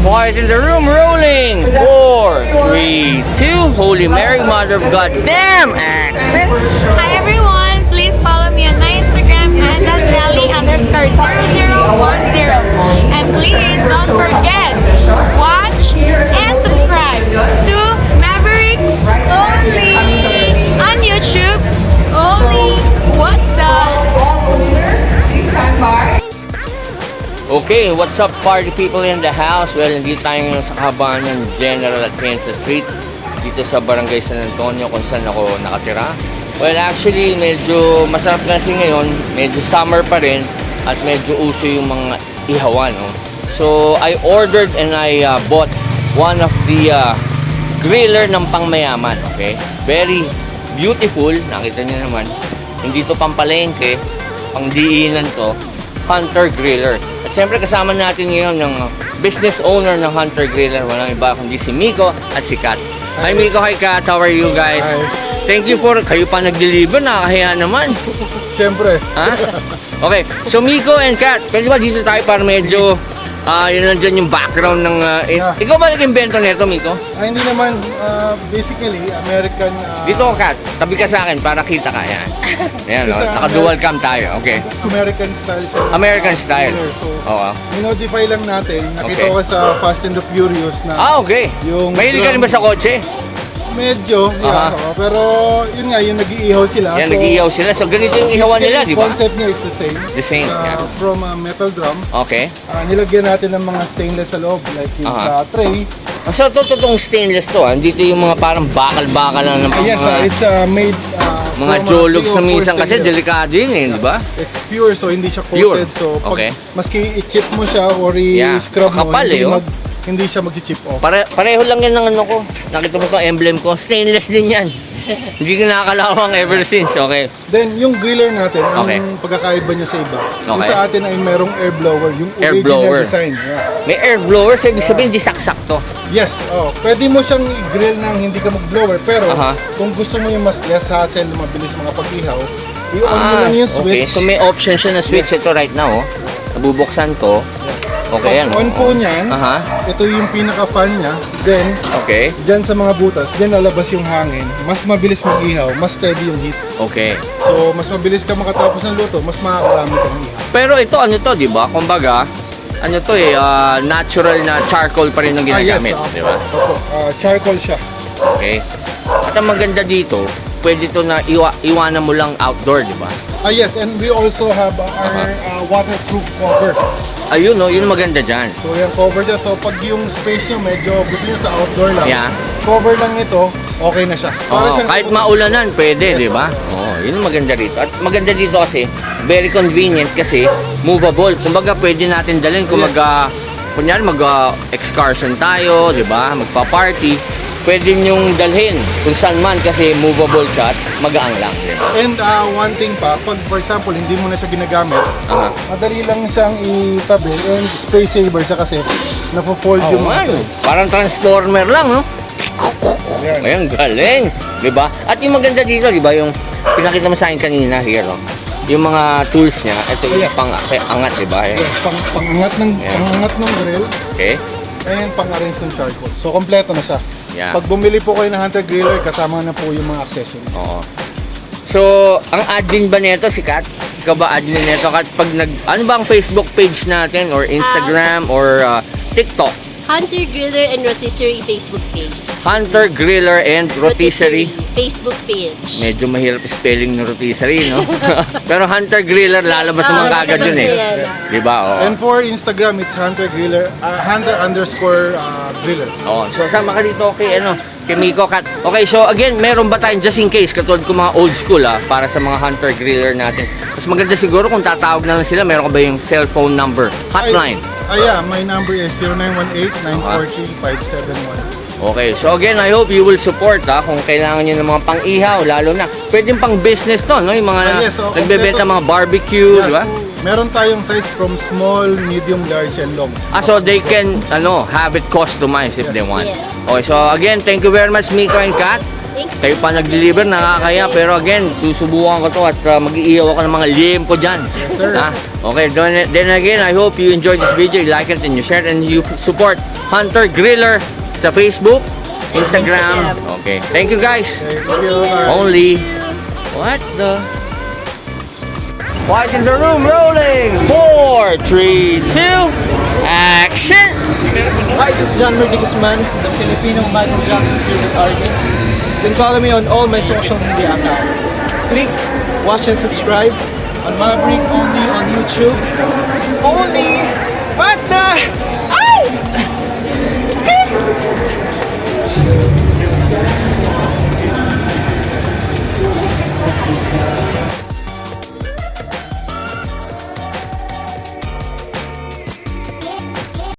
Quiet in the room, rolling. 4, 3, 2. Holy Mary, Mother of God. Damn! Action! Hi everyone, please follow me on my Instagram and that's Nelly_0010. And please don't forget, watch and subscribe to Maverick Only on YouTube. Only what the? Okay, what's up party people in the house? Well, hindi tayo ngayon sa kahabaan ng General Atienza Street dito sa Barangay San Antonio kung saan ako nakatira. Well, actually, medyo masarap kasi ngayon. Medyo summer pa rin at medyo uso yung mga ihawan. No? So, I ordered and I bought one of the griller ng pangmayaman. Okay? Very beautiful. Nakita niyo naman. Hindi to pampalengke. Pangdiinan to. Hunter Griller. At siyempre kasama natin ngayon ng business owner ng Hunter Griller. Walang iba kundi si Miko at si Kat. Hi Miko, hi Kat. How are you guys? Hi. Thank you for kayo pa nag-deliver. Nakakahiya naman. Siyempre. Ha? Okay. So Miko and Kat, pwede ba dito tayo para medyo yun nandyan yung background ng ikaw ba nag-invento nito, Miko? Hindi naman, basically, American... Dito Kat, tabi ka sa akin para kita ka. Yan. Yan, no? Naka-dual cam tayo. Okay. American style siya. American style. So, Oo. minodify lang natin. Nakita Okay. ko sa Fast and the Furious na Okay. Yung Mahilig ka rin ba sa kotse? medyo, Aha. pero yun nga, yung nag-iihaw sila. Yan, nag-iihaw sila. So, ganito yung ihawan nila, di ba? Concept niya is the same. The same, yeah. From a metal drum. Okay. Nilagyan natin ng mga stainless sa loob, like yung Aha. sa tray. So, totoong stainless to. Dito yung mga parang bakal-bakal lang ng Yes, mga, it's made mga from a jolog sa 304 minsan kasi stainless. delikado yun eh, di ba? It's pure, so hindi siya Pure. coated. So, Okay. maski i-chip mo siya or Yeah. i-scrub mo, Makapal eh, oh. hindi siya mag-chip off. Pareho lang yan ng ano ko. Nakita mo to emblem ko. Stainless din yan. Hindi ko nakakalawang ever since. Okay. Then, yung griller natin, Okay. ang pagkakaiba niya sa iba. Yung Okay. sa atin ay merong air blower, yung Air original blower. design. Yeah. May air blower. So, ibig sabihin, di saksak to. Yes, pwede mo siyang i-grill nang hindi ka mag-blower, pero Aha. kung gusto mo yung mas less hassle, mabilis mga pag-ihaw, i-on mo lang yung Okay. switch. So, may option siya na switch. Yes. Ito right now, oh. Nabubuksan to. Okay, yan. Pag on po niyan, Aha. ito yung pinaka-fan niya. Then, Okay. dyan sa mga butas, dyan lalabas yung hangin. Mas mabilis mag-ihaw, mas steady yung heat. Okay. So, mas mabilis ka makatapos ng luto, mas makakarami ka ng ihaw. Pero ito, ano to, di ba? Kumbaga, ano to natural na charcoal pa rin ang ginagamit. Di ba? Opo, charcoal siya. Okay. At ang maganda dito, pwede to na iwanan mo lang outdoor, di ba? Yes, and we also have our waterproof cover. Ayun, no, yun ang maganda dyan. So, yung cover siya. So, pag yung space nyo, medyo gusto nyo sa outdoor lang, Yeah. cover lang ito, okay na siya. Oo, siyang kahit sa- maulanan, pwede, Yes. di ba? Oo, yun ang maganda dito. At maganda dito kasi, very convenient kasi movable. Kumbaga, pwede natin dalhin kung Yes. kunyari excursion tayo, di ba? Magpa-party. Pwede nyong dalhin kung saan man kasi movable siya at magaang lang. Di ba? And one thing pa, pag for example, hindi mo na siya ginagamit, Aha. madali lang siyang itabi and space saver siya kasi nafo-fold Oo yung nga, no. Parang transformer lang, no? Ayan. Ayan, galing. Di ba? At yung maganda dito, di ba? Yung pinakita mo sa akin kanina, here, oh. Yung mga tools niya, ito yung pang-angat, di ba? Ayan. Yes, pangangat ng grill Okay? and pang-arrange ng charcoal. So, kompleto na siya. Yeah. Pag bumili po kayo ng Hunter Griller, kasama na po yung mga accessories. Oo. So, ang admin ba nito si Kat? Ikaw ba admin nito? Kat, pag ano ba ang Facebook page natin or Instagram or TikTok? Hunter Griller and Rotisserie Facebook page. Hunter Griller and Rotisserie. Facebook page. Medyo mahirap spelling ng rotisserie, no? Pero Hunter Griller, lalabas naman kagad yun eh. Di ba? Oo. And for Instagram, it's Hunter Griller, Hunter_Griller. Oo. So, sama ka dito kay Miko, Kat. Okay, so again, meron ba tayong just in case, katulad ko mga old school para sa mga Hunter Griller natin. Mas maganda siguro kung tatawag na lang sila, meron ka ba yung cellphone number, hotline? Yeah, my number is 0918-943-571. Okay, so again, I hope you will support kung kailangan nyo ng mga pang-ihaw, lalo na. Pwedeng pang business to, no? Yung mga Yes, nagbebenta mga kompleto. barbecue, di ba? Meron tayong size from small, medium, large, and long. So they can have it customized if they want. Yes. Okay, so again, thank you very much Miko and Kat. Thank you. Kayo pa nag-deliver, nakakaya. Pero again, susubukan ko to at mag-iihaw ako ng mga liempo dyan. sir. Ha? Okay, then again, I hope you enjoyed this video. You like it and you share it and you support Hunter Griller sa Facebook, Instagram. Okay, thank you guys. Thank you. Only. What the? Watch in the room rolling. 4, 3, 2, action! Hi, this is John Merdy Guzman, the Filipino Michael Jackson favorite artist. You can follow me on all my social media accounts. Click, watch and subscribe on Maverick only on YouTube. Only